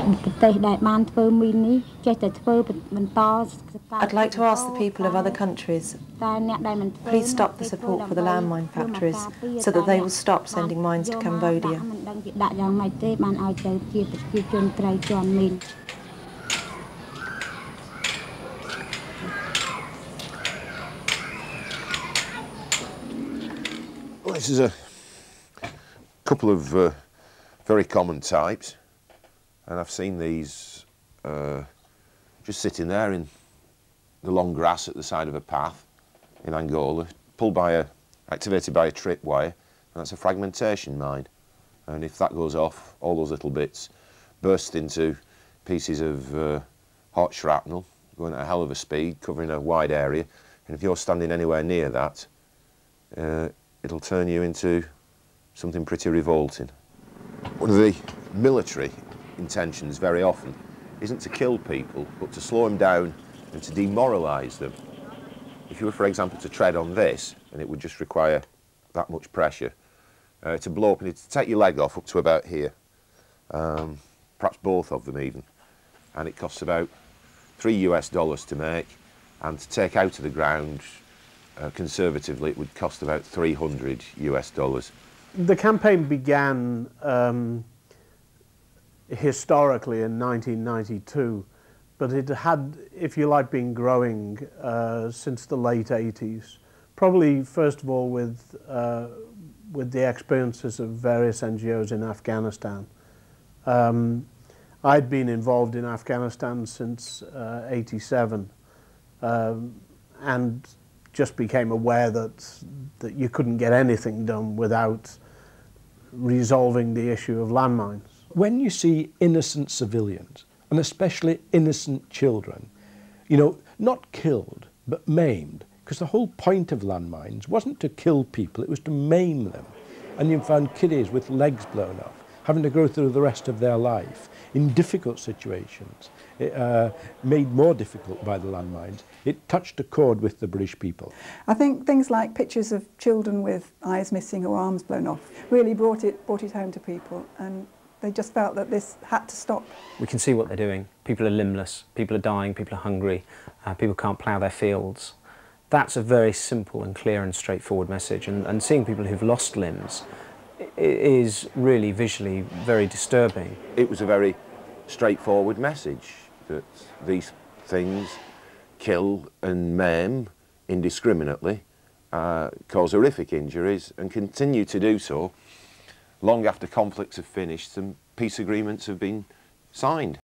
I'd like to ask the people of other countries, please stop the support for the landmine factories so that they will stop sending mines to Cambodia. Well, this is a couple of very common types, and I've seen these just sitting there in the long grass at the side of a path in Angola, activated by a tripwire, and that's a fragmentation mine. And if that goes off, all those little bits burst into pieces of hot shrapnel, going at a hell of a speed, covering a wide area, and if you're standing anywhere near that, it'll turn you into something pretty revolting. One of the military intentions very often isn't to kill people, but to slow them down and to demoralise them. If you were, for example, to tread on this, and it would just require that much pressure, to blow up and to take your leg off up to about here, perhaps both of them even, and it costs about $3 to make, and to take out of the ground, conservatively, it would cost about $300. The campaign began historically in 1992, but it had, if you like, been growing since the late 80s. Probably first of all with the experiences of various NGOs in Afghanistan. I'd been involved in Afghanistan since '87, and just became aware that you couldn't get anything done without resolving the issue of landmines. When you see innocent civilians, and especially innocent children, you know, not killed, but maimed, because the whole point of landmines wasn't to kill people, it was to maim them. And you found kiddies with legs blown off, having to go through the rest of their life in difficult situations, made more difficult by the landmines. It touched a chord with the British people. I think things like pictures of children with eyes missing or arms blown off really brought it home to people, and they just felt that this had to stop. We can see what they're doing. People are limbless, people are dying, people are hungry, people can't plough their fields. That's a very simple and clear and straightforward message, and seeing people who've lost limbs is really visually very disturbing. It was a very straightforward message that these things kill and maim indiscriminately, cause horrific injuries, and continue to do so long after conflicts have finished and peace agreements have been signed.